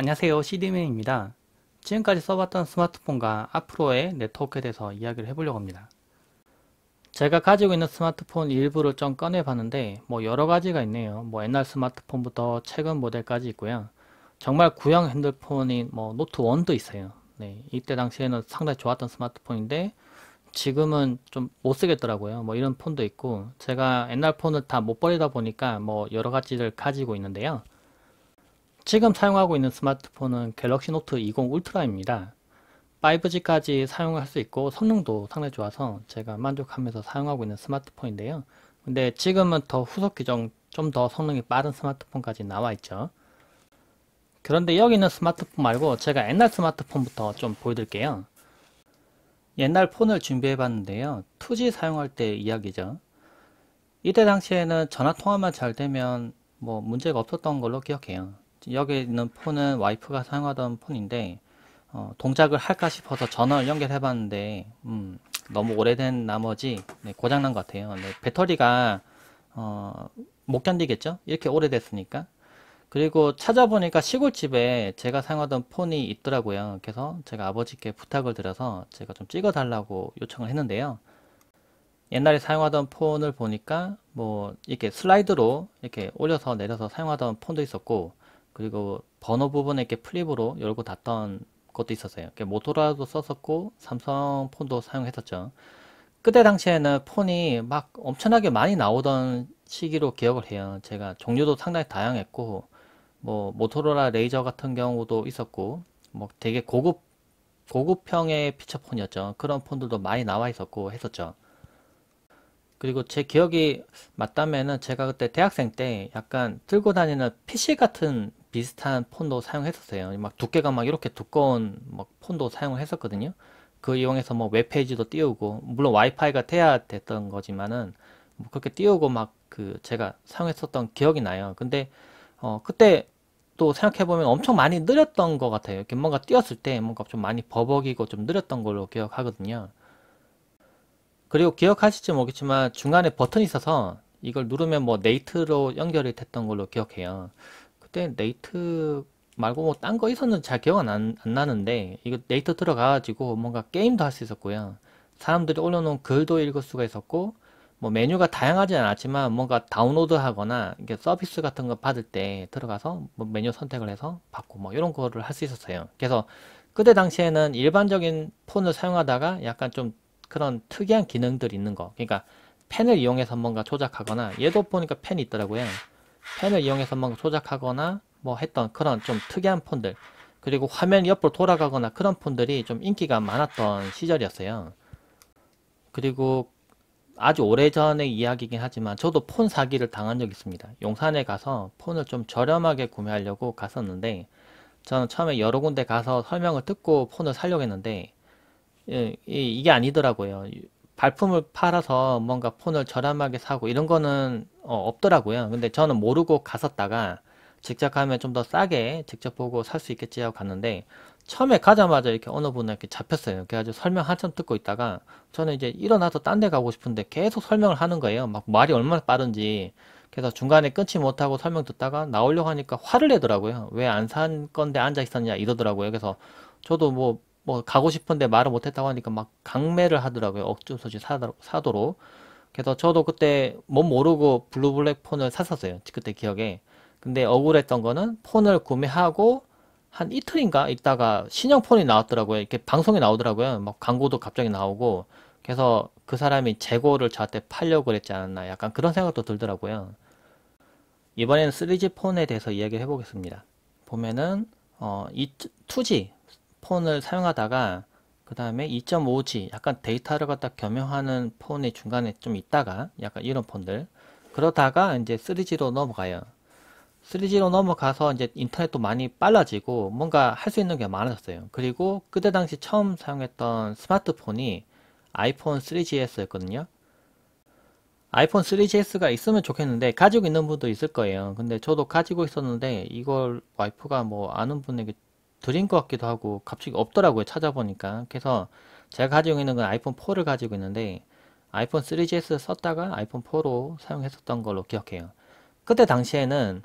안녕하세요. CD맨입니다. 지금까지 써봤던 스마트폰과 앞으로의 네트워크에 대해서 이야기를 해보려고 합니다. 제가 가지고 있는 스마트폰 일부를 좀 꺼내봤는데 여러 가지가 있네요. 옛날 스마트폰부터 최근 모델까지 있고요. 정말 구형 핸드폰인 노트 1도 있어요. 네, 이때 당시에는 상당히 좋았던 스마트폰인데 지금은 좀 못 쓰겠더라고요. 이런 폰도 있고 제가 옛날 폰을 다 못 버리다 보니까 여러 가지를 가지고 있는데요. 지금 사용하고 있는 스마트폰은 갤럭시 노트 20 울트라입니다. 5G까지 사용할 수 있고 성능도 상당히 좋아서 제가 만족하면서 사용하고 있는 스마트폰인데요. 근데 지금은 더 후속 기종 좀 더 성능이 빠른 스마트폰까지 나와 있죠. 그런데 여기 있는 스마트폰 말고 제가 옛날 스마트폰부터 좀 보여드릴게요. 옛날 폰을 준비해 봤는데요. 2G 사용할 때 이야기죠. 이때 당시에는 전화 통화만 잘 되면 문제가 없었던 걸로 기억해요. 여기 있는 폰은 와이프가 사용하던 폰인데 동작을 할까 싶어서 전원을 연결해 봤는데 너무 오래된 나머지 고장난 것 같아요. 네, 배터리가 어, 못 견디겠죠? 이렇게 오래됐으니까. 그리고 찾아보니까 시골집에 제가 사용하던 폰이 있더라고요. 그래서 제가 아버지께 부탁을 드려서 제가 좀 찍어 달라고 요청을 했는데요. 옛날에 사용하던 폰을 보니까 이렇게 슬라이드로 이렇게 올려서 내려서 사용하던 폰도 있었고, 그리고 번호 부분에 이렇게 플립으로 열고 닫던 것도 있었어요. 이렇게 모토로라도 썼었고 삼성 폰도 사용했었죠. 그때 당시에는 폰이 막 엄청나게 많이 나오던 시기로 기억을 해요. 제가 종류도 상당히 다양했고 모토로라 레이저 같은 경우도 있었고 되게 고급형의 피처폰이었죠. 그런 폰들도 많이 나와 있었고 했었죠. 그리고 제 기억이 맞다면은 제가 그때 대학생 때 약간 들고 다니는 PC 같은 비슷한 폰도 사용했었어요. 막 두께가 막 이렇게 두꺼운 막 폰도 사용을 했었거든요. 그 이용해서 웹페이지도 띄우고, 물론 와이파이가 돼야 됐던 거지만은 그렇게 띄우고 막 제가 사용했었던 기억이 나요. 근데 그때 또 생각해보면 엄청 많이 느렸던 것 같아요. 이렇게 뭔가 띄웠을 때 뭔가 좀 많이 버벅이고 좀 느렸던 걸로 기억하거든요. 그리고 기억하실지 모르겠지만 중간에 버튼이 있어서 이걸 누르면 네이트로 연결이 됐던 걸로 기억해요. 그때 네이트 말고 딴 거 있었는지 잘 기억은 안 나는데 이거 네이트 들어가가지고 뭔가 게임도 할 수 있었고요. 사람들이 올려놓은 글도 읽을 수가 있었고 메뉴가 다양하지 않았지만 뭔가 다운로드 하거나 이게 서비스 같은 거 받을 때 들어가서 메뉴 선택을 해서 받고 이런 거를 할 수 있었어요. 그래서 그때 당시에는 일반적인 폰을 사용하다가 약간 좀 그런 특이한 기능들이 있는 거. 그러니까 펜을 이용해서 뭔가 조작하거나 얘도 보니까 펜이 있더라고요. 펜을 이용해서 뭔가 조작하거나 했던 그런 좀 특이한 폰들. 그리고 화면이 옆으로 돌아가거나 그런 폰들이 좀 인기가 많았던 시절이었어요. 그리고 아주 오래전의 이야기이긴 하지만 저도 폰 사기를 당한 적이 있습니다. 용산에 가서 폰을 좀 저렴하게 구매하려고 갔었는데 저는 처음에 여러 군데 가서 설명을 듣고 폰을 사려고 했는데 예, 이게 아니더라고요. 발품을 팔아서 뭔가 폰을 저렴하게 사고 이런 거는 없더라고요. 근데 저는 모르고 갔었다가 직접 가면 좀 더 싸게 직접 보고 살 수 있겠지 하고 갔는데 처음에 가자마자 이렇게 어느 분한테 잡혔어요. 그래가지고 설명 한참 듣고 있다가 저는 이제 일어나서 딴 데 가고 싶은데 계속 설명을 하는 거예요. 막 말이 얼마나 빠른지. 그래서 중간에 끊지 못하고 설명 듣다가 나오려고 하니까 화를 내더라고요. 왜 안 산 건데 앉아 있었냐 이러더라고요. 그래서 저도 가고 싶은데 말을 못했다고 하니까 막 강매를 하더라고요. 억지로서 사도록. 그래서 저도 그때 못 모르고 블루블랙 폰을 샀었어요. 그때 기억에. 근데 억울했던 거는 폰을 구매하고 한 이틀인가 있다가 신형 폰이 나왔더라고요. 이렇게 방송에 나오더라고요. 막 광고도 갑자기 나오고. 그래서 그 사람이 재고를 저한테 팔려고 그랬지 않았나. 약간 그런 생각도 들더라고요. 이번에는 3G 폰에 대해서 이야기를 해보겠습니다. 보면은 이 2G 폰을 사용하다가 그 다음에 2.5G 약간 데이터를 갖다 겸용하는 폰이 중간에 좀 있다가 약간 이런 폰들 그러다가 이제 3G로 넘어가요. 3G로 넘어가서 이제 인터넷도 많이 빨라지고 뭔가 할 수 있는 게 많아졌어요. 그리고 그때 당시 처음 사용했던 스마트폰이 아이폰 3GS였거든요. 아이폰 3GS가 있으면 좋겠는데 가지고 있는 분도 있을 거예요. 근데 저도 가지고 있었는데 이걸 와이프가 아는 분에게 드린 것 같기도 하고 갑자기 없더라고요. 찾아보니까. 그래서 제가 가지고 있는 건 아이폰 4를 가지고 있는데 아이폰 3GS 썼다가 아이폰 4로 사용했었던 걸로 기억해요. 그때 당시에는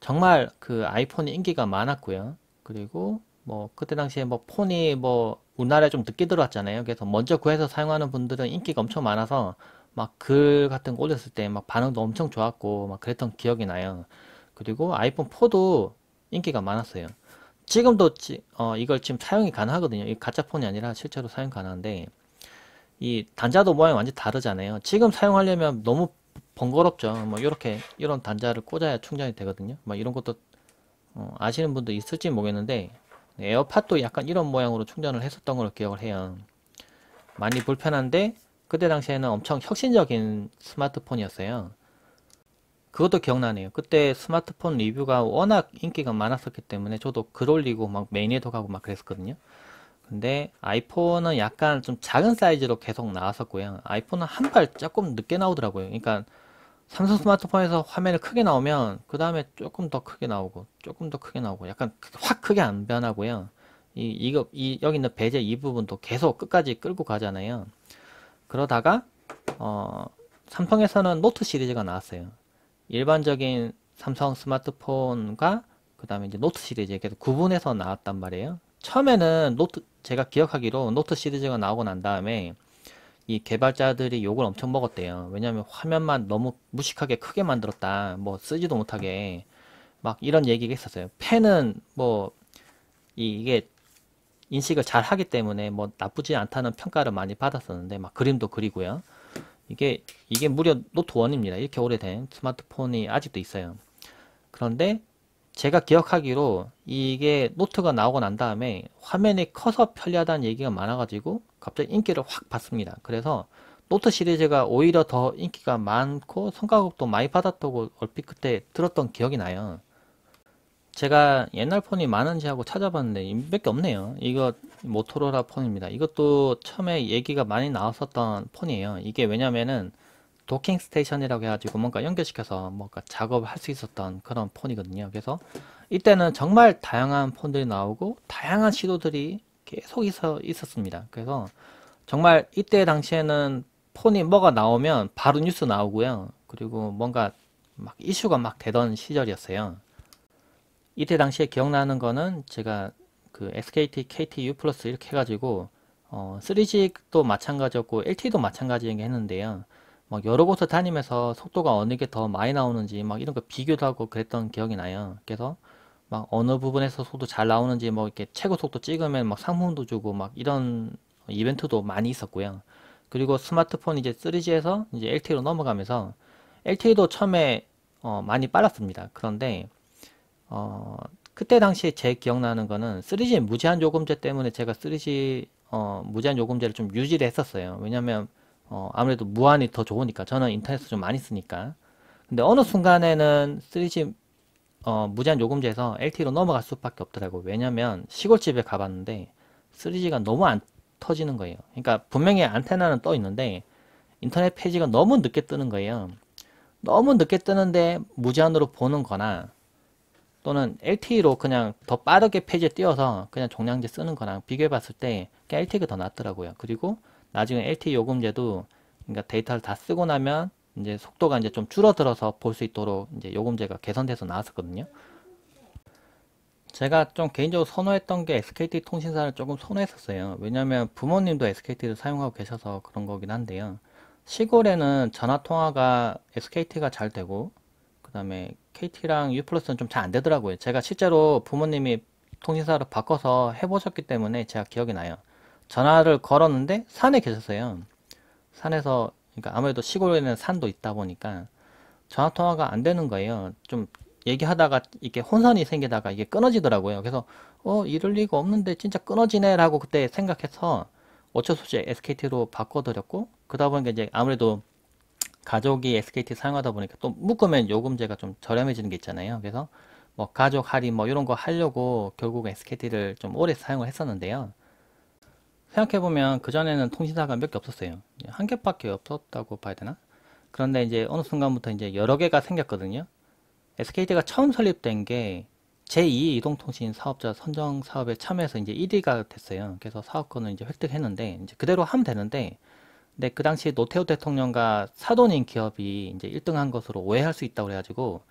정말 그 아이폰이 인기가 많았고요. 그리고 3G가 나왔을 때는 정말 그 아이폰 3GS가 있으면 좋겠는데 가지고 있는 분도 있을 거예요. 근데 저도 가지고 있는 건 아이폰 4를 가지고 있는데 이걸 와이프가 뭐 아는 분에게 드린 것 같기도 하고 갑자기 없더라고요. 찾아보니까. 그래서 제가 가지고 있는 건 아이폰 4를 가지고 있는데 아이폰 3GS 썼다가 아이폰 4로 사용했었던 걸로 기억해요. 그리고 뭐 그때 당시에 뭐 폰이 뭐 우리나라에 좀 늦게 들어왔잖아요. 그래서 먼저 구해서 사용하는 분들은 인기가 엄청 많아서 막 글 같은 거 올렸을 때 막 반응도 엄청 좋았고 막 그랬던 기억이 나요. 그리고 아이폰 4도 인기가 많았어요. 지금도 이걸 지금 사용이 가능하거든요. 이 가짜 폰이 아니라 실제로 사용 가능한데 이 단자도 모양이 완전 다르잖아요. 지금 사용하려면 너무 번거롭죠. 뭐 이렇게 이런 단자를 꽂아야 충전이 되거든요. 뭐 이런 것도 아시는 분도 있을지 모르겠는데 에어팟도 약간 이런 모양으로 충전을 했었던 걸로 기억을 해요. 많이 불편한데 그때 당시에는 엄청 혁신적인 스마트폰이었어요. 그것도 기억나네요. 그때 스마트폰 리뷰가 워낙 인기가 많았었기 때문에 저도 글 올리고 막 메인에도 가고 막 그랬었거든요. 근데 아이폰은 약간 좀 작은 사이즈로 계속 나왔었고요. 아이폰은 한 발 조금 늦게 나오더라고요. 그러니까 삼성 스마트폰에서 화면이 크게 나오면 그 다음에 조금 더 크게 나오고 조금 더 크게 나오고 약간 확 크게 안 변하고요. 여기 있는 베젤 이 부분도 계속 끝까지 끌고 가잖아요. 그러다가 어, 삼성에서는 노트 시리즈가 나왔어요. 일반적인 삼성 스마트폰과 그 다음에 이제 노트 시리즈 계속 구분해서 나왔단 말이에요. 처음에는 제가 기억하기로 노트 시리즈가 나오고 난 다음에 이 개발자들이 욕을 엄청 먹었대요. 왜냐하면 화면만 너무 무식하게 크게 만들었다. 뭐 쓰지도 못하게 막 이런 얘기가 있었어요. 펜은 뭐 이게 인식을 잘 하기 때문에 뭐 나쁘지 않다는 평가를 많이 받았었는데 막 그림도 그리고요. 이게 무려 노트 1입니다. 이렇게 오래된 스마트폰이 아직도 있어요. 그런데 제가 기억하기로 이게 노트가 나오고 난 다음에 화면이 커서 편리하다는 얘기가 많아가지고 갑자기 인기를 확 받습니다. 그래서 노트 시리즈가 오히려 더 인기가 많고 성과급도 많이 받았다고 얼핏 그때 들었던 기억이 나요. 제가 옛날 폰이 많은지 하고 찾아봤는데 몇 개 없네요. 이거 모토로라 폰입니다. 이것도 처음에 얘기가 많이 나왔었던 폰이에요. 이게 왜냐면은 도킹 스테이션이라고 해가지고 뭔가 연결시켜서 뭔가 작업을 할 수 있었던 그런 폰이거든요. 그래서 이때는 정말 다양한 폰들이 나오고 다양한 시도들이 계속 있었습니다. 그래서 정말 이때 당시에는 폰이 뭐가 나오면 바로 뉴스 나오고요. 그리고 뭔가 막 이슈가 막 되던 시절이었어요. 이때 당시에 기억나는 거는 제가 그 SKT, KT, U 플러스 이렇게 해가지고 3G도 마찬가지였고 LTE도 마찬가지인 게 했는데요. 막 여러 곳을 다니면서 속도가 어느 게 더 많이 나오는지 막 이런 거 비교도 하고 그랬던 기억이 나요. 그래서 막 어느 부분에서 속도 잘 나오는지 뭐 이렇게 최고 속도 찍으면 막 상품도 주고 막 이런 이벤트도 많이 있었고요. 그리고 스마트폰 이제 3G에서 이제 LTE로 넘어가면서 LTE도 처음에 많이 빨랐습니다. 그런데 어, 그때 당시에 제 기억나는 거는 3G 무제한 요금제 때문에 제가 3G 무제한 요금제를 좀 유지를 했었어요. 왜냐면 아무래도 무한이 더 좋으니까 저는 인터넷을 좀 많이 쓰니까. 근데 어느 순간에는 3G 무제한 요금제에서 LTE로 넘어갈 수밖에 없더라고요. 왜냐면 시골집에 가봤는데 3G가 너무 안 터지는 거예요. 그러니까 분명히 안테나는 떠 있는데 인터넷 페이지가 너무 늦게 뜨는 거예요. 너무 늦게 뜨는데 무제한으로 보는 거나 또는 LTE로 그냥 더 빠르게 페이지에 띄워서 그냥 종량제 쓰는 거랑 비교해 봤을 때 LTE가 더 낫더라고요. 그리고 나중에 LTE 요금제도 그러니까 데이터를 다 쓰고 나면 이제 속도가 이제 좀 줄어들어서 볼 수 있도록 이제 요금제가 개선돼서 나왔었거든요. 제가 좀 개인적으로 선호했던 게 SKT 통신사를 조금 선호했었어요. 왜냐면 부모님도 SKT를 사용하고 계셔서 그런 거긴 한데요. 시골에는 전화 통화가 SKT가 잘 되고 그 다음에 KT랑 U 플러스는 좀 잘 안 되더라고요. 제가 실제로 부모님이 통신사를 바꿔서 해보셨기 때문에 제가 기억이 나요. 전화를 걸었는데 산에 계셨어요. 산에서 그러니까 아무래도 시골에는 산도 있다 보니까 전화 통화가 안 되는 거예요. 좀 얘기하다가 이게 혼선이 생기다가 이게 끊어지더라고요. 그래서 이럴 리가 없는데 진짜 끊어지네 라고 그때 생각해서 어쩔 수 없이 SKT로 바꿔드렸고 그러다 보니까 이제 아무래도 가족이 SKT 사용하다 보니까 또 묶으면 요금제가 좀 저렴해지는 게 있잖아요. 그래서 뭐 가족 할인 뭐 이런 거 하려고 결국 SKT를 좀 오래 사용을 했었는데요. 생각해보면 그전에는 통신사가 몇 개 없었어요. 한 개밖에 없었다고 봐야 되나? 그런데 이제 어느 순간부터 이제 여러 개가 생겼거든요. SKT가 처음 설립된 게 제2 이동통신 사업자 선정 사업에 참여해서 이제 1위가 됐어요. 그래서 사업권을 이제 획득했는데 이제 그대로 하면 되는데 근데 그 당시 노태우 대통령과 사돈인 기업이 이제 1등한 것으로 오해할 수 있다고 그래가지고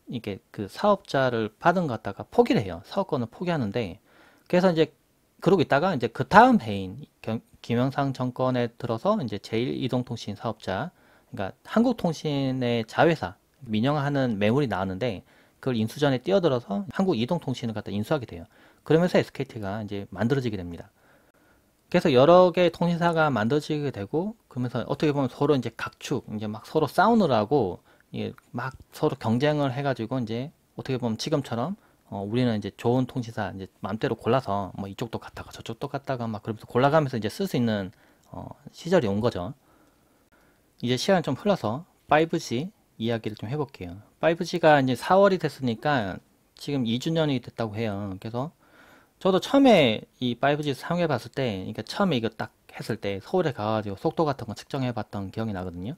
이게 그 사업자를 받은 것 갖다가 포기를 해요. 사업권을 포기하는데, 그래서 이제 그러고 있다가 이제 그 다음 해인 김영상 정권에 들어서 이제 제1이동통신 사업자, 그러니까 한국통신의 자회사 민영화하는 매물이 나왔는데, 그걸 인수전에 뛰어들어서 한국이동통신을 갖다 인수하게 돼요. 그러면서 SKT가 이제 만들어지게 됩니다. 그래서 여러 개의 통신사가 만들어지게 되고, 그러면서 어떻게 보면 서로 이제 각축, 이제 막 서로 싸우느라고, 예, 막 서로 경쟁을 해가지고, 이제 어떻게 보면 지금처럼, 우리는 이제 좋은 통신사, 이제 마음대로 골라서, 뭐 이쪽도 갔다가 저쪽도 갔다가 막 그러면서 골라가면서 이제 쓸 수 있는, 시절이 온 거죠. 이제 시간이 좀 흘러서 5G 이야기를 좀 해볼게요. 5G가 이제 4월이 됐으니까 지금 2주년이 됐다고 해요. 그래서 저도 처음에 이 5G 사용해 봤을 때, 그러니까 처음에 이거 딱 했을 때 서울에 가가지고 속도 같은 거 측정해 봤던 기억이 나거든요.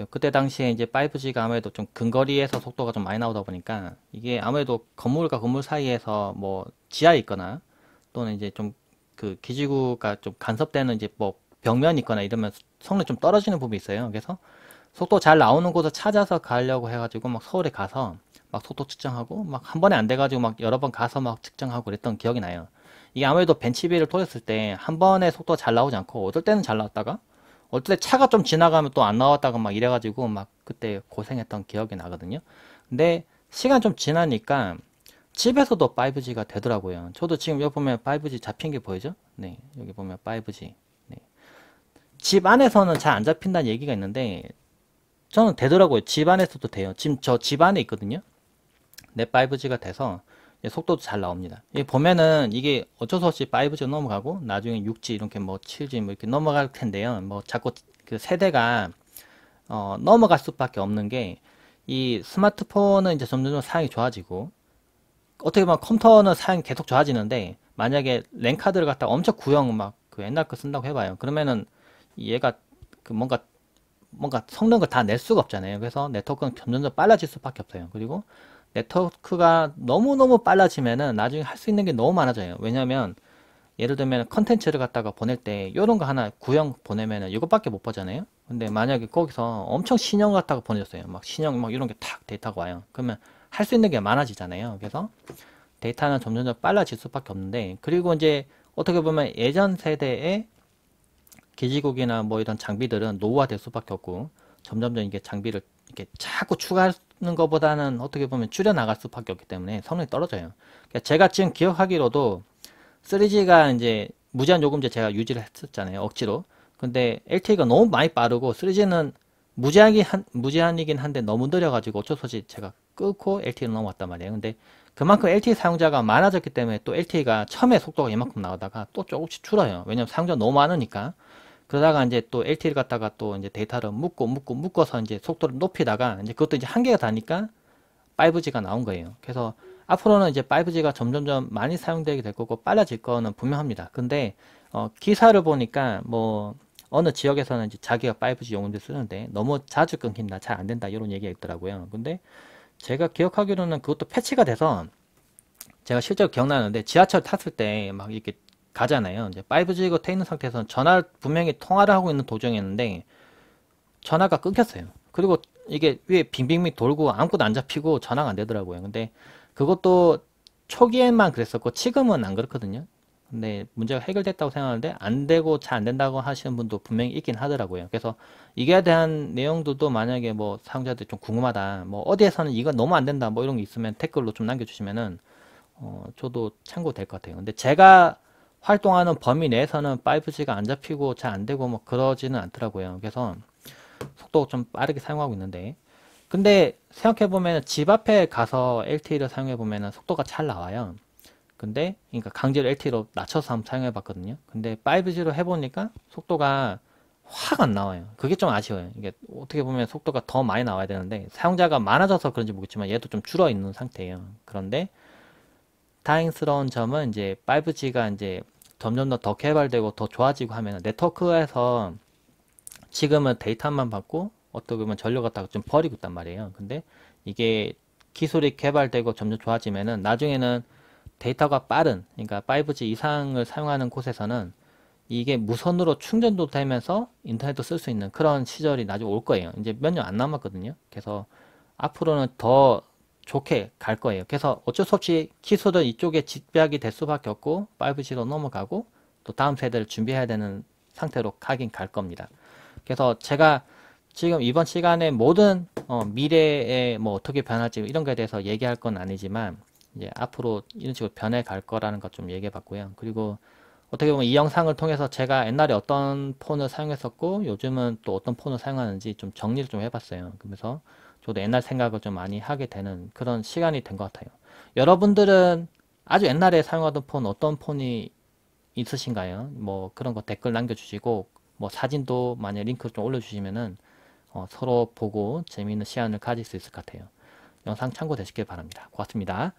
그때 당시에 이제 5G가 아무래도 좀 근거리에서 속도가 좀 많이 나오다 보니까 이게 아무래도 건물과 건물 사이에서 뭐 지하에 있거나 또는 이제 좀 그 기지구가 좀 간섭되는 이제 뭐 벽면이 있거나 이러면 성능이 좀 떨어지는 부분이 있어요. 그래서 속도 잘 나오는 곳을 찾아서 가려고 해가지고 막 서울에 가서 막 속도 측정하고 막 한 번에 안 돼가지고 막 여러 번 가서 막 측정하고 그랬던 기억이 나요. 이게 아무래도 벤치비를 돌렸을 때 한 번에 속도가 잘 나오지 않고 어떨 때는 잘 나왔다가 어떨 때 차가 좀 지나가면 또 안 나왔다가 막 이래가지고 막 그때 고생했던 기억이 나거든요. 근데 시간 좀 지나니까 집에서도 5G가 되더라고요. 저도 지금 여기 보면 5G 잡힌 게 보이죠? 네, 여기 보면 5G. 네. 집 안에서는 잘 안 잡힌다는 얘기가 있는데 저는 되더라고요. 집 안에서도 돼요. 지금 저 집 안에 있거든요. 넷 5G가 돼서 속도도 잘 나옵니다. 이 보면은 이게 어쩔 수 없이 5G 넘어가고 나중에 6G 이렇게 뭐 7G 뭐 이렇게 넘어갈 텐데요. 뭐 자꾸 그 세대가 넘어갈 수밖에 없는 게 이 스마트폰은 이제 점점 사양이 좋아지고 어떻게 보면 컴퓨터는 사양이 계속 좋아지는데 만약에 랜카드를 갖다가 엄청 구형 막 그 옛날 거 쓴다고 해봐요. 그러면은 얘가 그 뭔가 성능을 다 낼 수가 없잖아요. 그래서 네트워크는 점점 더 빨라질 수밖에 없어요. 그리고 네트워크가 너무너무 빨라지면은 나중에 할 수 있는 게 너무 많아져요. 왜냐면 예를 들면 컨텐츠를 갖다가 보낼 때 이런 거 하나 구형 보내면은 이것밖에 못 보잖아요. 근데 만약에 거기서 엄청 신형 갖다가 보내줬어요. 막 신형 막 이런 게 탁 데이터가 와요. 그러면 할 수 있는 게 많아지잖아요. 그래서 데이터는 점점 더 빨라질 수밖에 없는데 그리고 이제 어떻게 보면 예전 세대의 기지국이나 뭐 이런 장비들은 노후화될 수밖에 없고 점점점 이게 장비를 이렇게 자꾸 추가하는 것보다는 어떻게 보면 줄여 나갈 수밖에 없기 때문에 성능이 떨어져요. 그러니까 제가 지금 기억하기로도 3G가 이제 무제한 요금제 제가 유지를 했었잖아요. 억지로. 근데 LTE가 너무 많이 빠르고 3G는 무제한이긴 한데 너무 느려가지고 어쩔 수 없이 제가 끊고 LTE로 넘어왔단 말이에요. 근데 그만큼 LTE 사용자가 많아졌기 때문에 또 LTE가 처음에 속도가 이만큼 나오다가 또 조금씩 줄어요. 왜냐면 사용자 너무 많으니까. 그러다가 이제 또 LTE를 갖다가 또 이제 데이터를 묶어서 이제 속도를 높이다가 이제 그것도 이제 한계가 다니까 5G가 나온 거예요. 그래서 앞으로는 이제 5G가 점점점 많이 사용되게 될 거고 빨라질 거는 분명합니다. 근데 기사를 보니까 뭐 어느 지역에서는 이제 자기가 5G 용도로 쓰는데 너무 자주 끊긴다, 잘 안 된다 이런 얘기가 있더라고요. 근데 제가 기억하기로는 그것도 패치가 돼서 제가 실제로 기억나는데 지하철 탔을 때 막 이렇게 가잖아요. 이제 5G가 돼 있는 상태에서는 전화 분명히 통화를 하고 있는 도중이었는데 전화가 끊겼어요. 그리고 이게 위에 빙빙빙 돌고 아무것도 안 잡히고 전화가 안 되더라고요. 근데 그것도 초기에만 그랬었고 지금은 안 그렇거든요. 근데 문제가 해결됐다고 생각하는데 안 되고 잘 안 된다고 하시는 분도 분명히 있긴 하더라고요. 그래서 이게 대한 내용들도 만약에 뭐 사용자들 좀 궁금하다, 뭐 어디에서는 이거 너무 안 된다, 뭐 이런 게 있으면 댓글로 좀 남겨주시면은 저도 참고 될 것 같아요. 근데 제가 활동하는 범위 내에서는 5G가 안 잡히고 잘 안 되고 뭐 그러지는 않더라고요. 그래서 속도 좀 빠르게 사용하고 있는데 근데 생각해보면 집 앞에 가서 LTE를 사용해보면 속도가 잘 나와요. 근데 그러니까 강제로 LTE로 낮춰서 한번 사용해봤거든요. 근데 5G로 해보니까 속도가 확 안 나와요. 그게 좀 아쉬워요. 이게 어떻게 보면 속도가 더 많이 나와야 되는데 사용자가 많아져서 그런지 모르겠지만 얘도 좀 줄어 있는 상태예요. 그런데 다행스러운 점은 이제 5G가 이제 점점 더 개발되고 더 좋아지고 하면 네트워크에서 지금은 데이터만 받고 어떻게 보면 전력 갖다가 좀 버리고 있단 말이에요. 근데 이게 기술이 개발되고 점점 좋아지면은 나중에는 데이터가 빠른, 그러니까 5G 이상을 사용하는 곳에서는 이게 무선으로 충전도 되면서 인터넷도 쓸 수 있는 그런 시절이 나중에 올 거예요. 이제 몇 년 안 남았거든요. 그래서 앞으로는 더 좋게 갈 거예요. 그래서 어쩔 수 없이 기술은 이쪽에 집약이 될 수밖에 없고 5G로 넘어가고 또 다음 세대를 준비해야 되는 상태로 가긴 갈 겁니다. 그래서 제가 지금 이번 시간에 모든 미래에 뭐 어떻게 변할지 이런 거에 대해서 얘기할 건 아니지만 이제 앞으로 이런 식으로 변해 갈 거라는 것 좀 얘기해 봤고요. 그리고 어떻게 보면 이 영상을 통해서 제가 옛날에 어떤 폰을 사용했었고 요즘은 또 어떤 폰을 사용하는지 좀 정리를 좀 해봤어요. 그래서 저도 옛날 생각을 좀 많이 하게 되는 그런 시간이 된 것 같아요. 여러분들은 아주 옛날에 사용하던 폰 어떤 폰이 있으신가요? 뭐 그런 거 댓글 남겨주시고 뭐 사진도 만약 링크 좀 올려주시면은 서로 보고 재미있는 시간을 가질 수 있을 것 같아요. 영상 참고되시길 바랍니다. 고맙습니다.